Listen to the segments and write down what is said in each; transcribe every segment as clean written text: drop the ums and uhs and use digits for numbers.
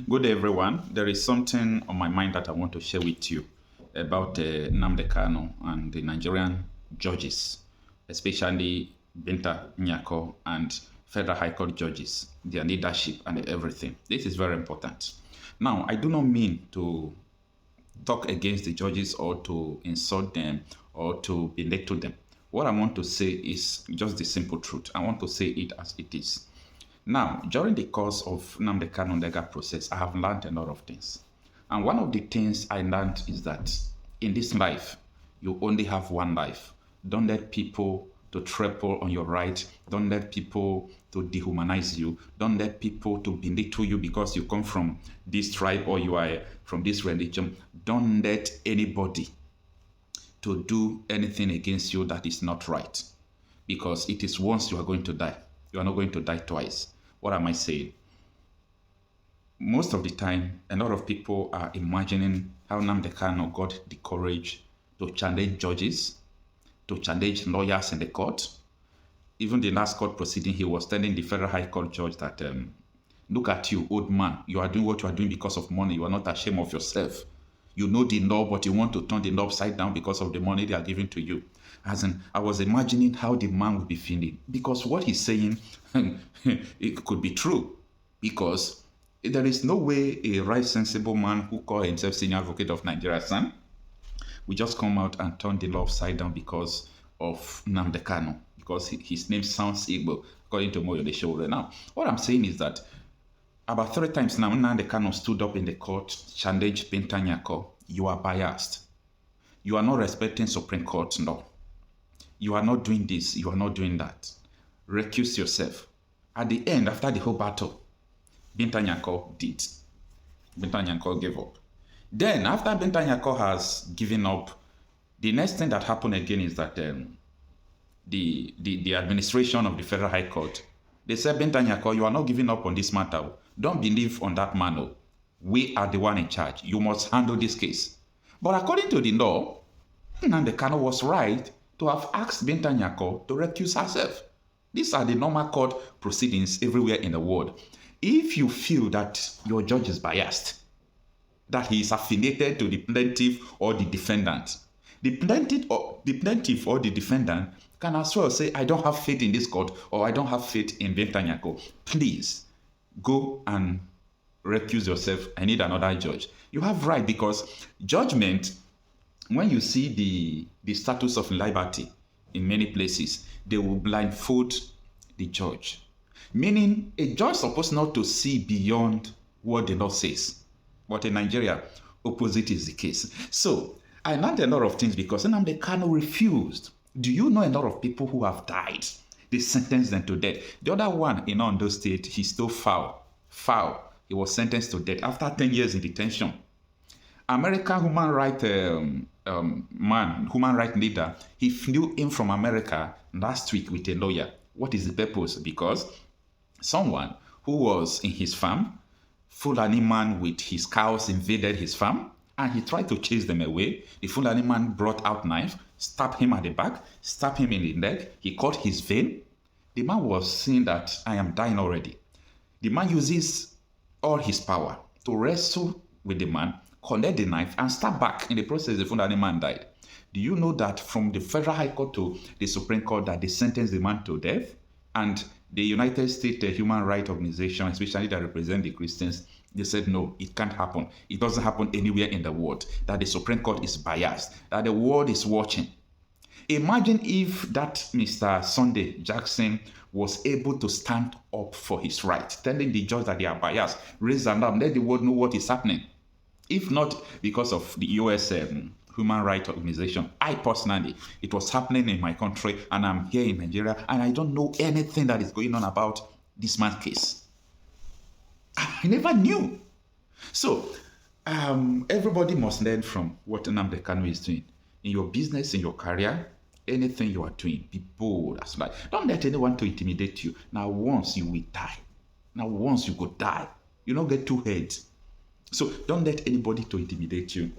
Good day, everyone. There is something on my mind that I want to share with you about Nnamdi Kanu and the Nigerian judges, especially Binta Nyako and Federal High Court judges, their leadership and everything. This is very important. Now, I do not mean to talk against the judges or to insult them or to belittle them. What I want to say is just the simple truth. I want to say it as it is. Now, during the course of Nnamdi Kanu legal process, I have learned a lot of things. And one of the things I learned is that in this life, you only have one life. Don't let people to trample on your right. Don't let people to dehumanize you. Don't let people to belittle you because you come from this tribe or you are from this religion. Don't let anybody to do anything against you that is not right. Because it is once you are going to die. You are not going to die twice. What am I saying? Most of the time, a lot of people are imagining how Nnamdi Kanu got the courage to challenge judges, to challenge lawyers in the court. Even the last court proceeding, he was telling the Federal High Court judge that, look at you, old man. You are doing what you are doing because of money. You are not ashamed of yourself. You know the law, but you want to turn the law upside down because of the money they are giving to you. As in, I was imagining how the man would be feeling because what he's saying, it could be true. Because there is no way a right sensible man who call himself senior advocate of Nigeria, son, will just come out and turn the law upside down because of Nnamdi Kanu, because his name sounds Igbo, according to Moyo the Sowore. Now, what I'm saying is that about 3 times now, Nnamdi Kanu stood up in the court, challenged Binta Nyako. You are biased. You are not respecting Supreme Court law. You are not doing this. You are not doing that. Recuse yourself. At the end, after the whole battle, Binta Nyako did. Binta Nyako gave up. Then, after Binta Nyako has given up, the next thing that happened again is that the administration of the Federal High Court, they said, Binta Nyako, you are not giving up on this matter. Don't believe on that man. We are the one in charge. You must handle this case. But according to the law, Nnamdi Kanu was right to have asked Binta Nyako to recuse herself. These are the normal court proceedings everywhere in the world. If you feel that your judge is biased, that he is affiliated to the plaintiff or the defendant, the plaintiff or the defendant can as well say, I don't have faith in this court or I don't have faith in Binta Nyako. Please go and recuse yourself. I need another judge. You have right because judgment, when you see the status of liberty in many places, they will blindfold the judge. Meaning a judge is supposed not to see beyond what the law says. But in Nigeria, opposite is the case. So I learned a lot of things because Nnamdi Kanu refused. Do you know a lot of people who have died? They sentenced them to death. The other one in Ondo State, he's still foul. He was sentenced to death after 10 years in detention. American human rights human rights leader, he flew in from America last week with a lawyer. What is the purpose? Because someone who was in his farm, Fulani man with his cows invaded his farm and he tried to chase them away. The Fulani man brought out knife, stabbed him at the back, stabbed him in the leg. He cut his vein. The man was saying that I am dying already. The man uses all his power to wrestle with the man, collect the knife, and stab back. In the process, the Fulani man died. Do you know that from the Federal High Court to the Supreme Court that they sentenced the man to death? And the United States Human Rights Organization, especially that represent the Christians, they said, no, it can't happen. It doesn't happen anywhere in the world. That the Supreme Court is biased. That the world is watching. Imagine if that Mr. Sunday Jackson was able to stand up for his right, telling the judge that they are biased, raise an alarm, let the world know what is happening. If not because of the US Human Rights Organization, I personally, it was happening in my country and I'm here in Nigeria and I don't know anything that is going on about this man's case. I never knew. So, everybody must learn from what Nnamdi Kanu is doing. In your business, in your career, anything you are doing, be bold as light. Don't let anyone to intimidate you. Now, once you will die. Now, once you go die. You don't get two heads. So, don't let anybody to intimidate you.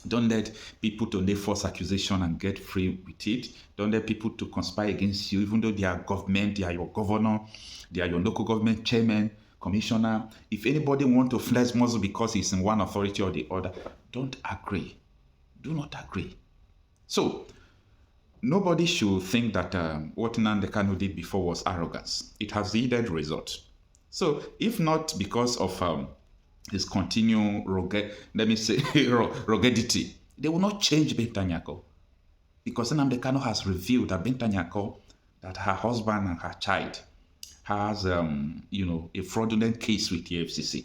Don't let people to lay false accusation and get free with it. Don't let people to conspire against you, even though they are government, they are your governor, they are your local government chairman. commissioner. If anybody want to flex muscle because he's in one authority or the other, don't agree. Do not agree. So, nobody should think that what Nnamdi Kanu did before was arrogance. It has yielded results. So, if not because of his continued ruggedity, they will not change Binta Nyako. Because Nnamdi Kanu has revealed that Binta Nyako, that her husband and her child has, a fraudulent case with the FCC.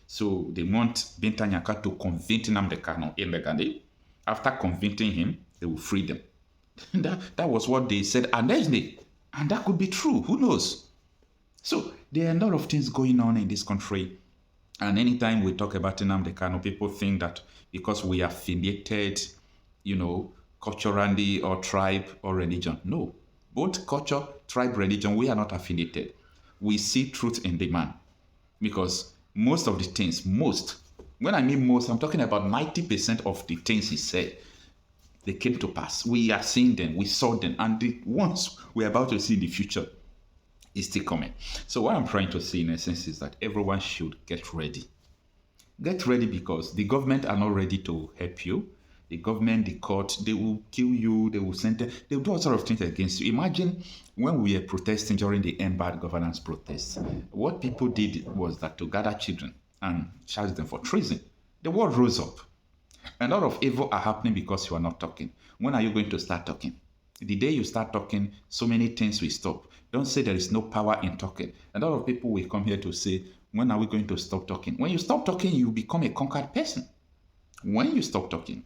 So they want Binta Nyako to convict Nnamdi Kanu illegally. After convicting him, they will free them. that was what they said allegedly. And that could be true. Who knows? So there are a lot of things going on in this country. And anytime we talk about Nnamdi Kanu, people think that because we are affiliated, culturally or tribe or religion. No. Both culture, tribe, religion, we are not affiliated. We see truth in the man. Because most of the things, when I mean most, I'm talking about 90% of the things he said, they came to pass. We are seeing them, we saw them, and the ones we're about to see in the future is still coming. So what I'm trying to say in essence is that everyone should get ready. Get ready because the government are not ready to help you. The government, the court, they will kill you, they will sentence, they will do all sorts of things against you. Imagine when we were protesting during the End Bad Governance protests, what people did was that to gather children and charge them for treason. The world rose up. A lot of evil are happening because you are not talking. When are you going to start talking? The day you start talking, so many things will stop. Don't say there is no power in talking. A lot of people will come here to say, when are we going to stop talking? When you stop talking, you become a conquered person. When you stop talking,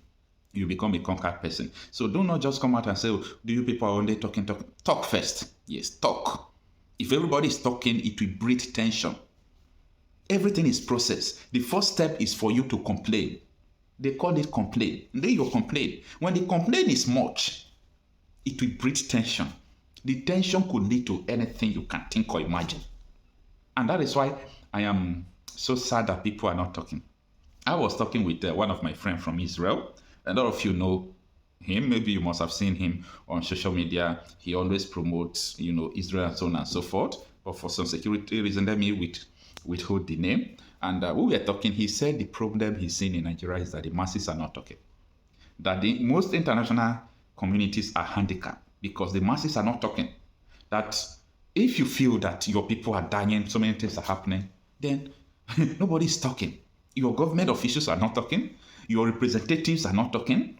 you become a conquered person. So do not just come out and say, oh, do you people are only talking? Talk first. Yes, talk. If everybody is talking, it will breed tension. Everything is processed. The first step is for you to complain. They call it complain. Then you complain. When the complaint is much, it will breed tension. The tension could lead to anything you can think or imagine. And that is why I am so sad that people are not talking. I was talking with one of my friends from Israel. A lot of you know him. Maybe you must have seen him on social media. He always promotes, Israel and so on and so forth. But for some security reason, let me withhold the name. And we were talking. He said the problem he's seeing in Nigeria is that the masses are not talking. That the most international communities are handicapped because the masses are not talking. That if you feel that your people are dying, so many things are happening, then nobody is talking. Your government officials are not talking. Your representatives are not talking.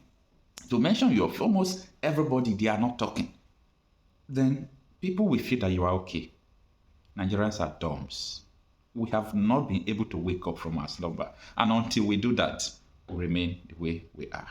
To mention almost everybody, they are not talking. Then people will feel that you are okay. Nigerians are dumbs. We have not been able to wake up from our slumber. And until we do that, we remain the way we are.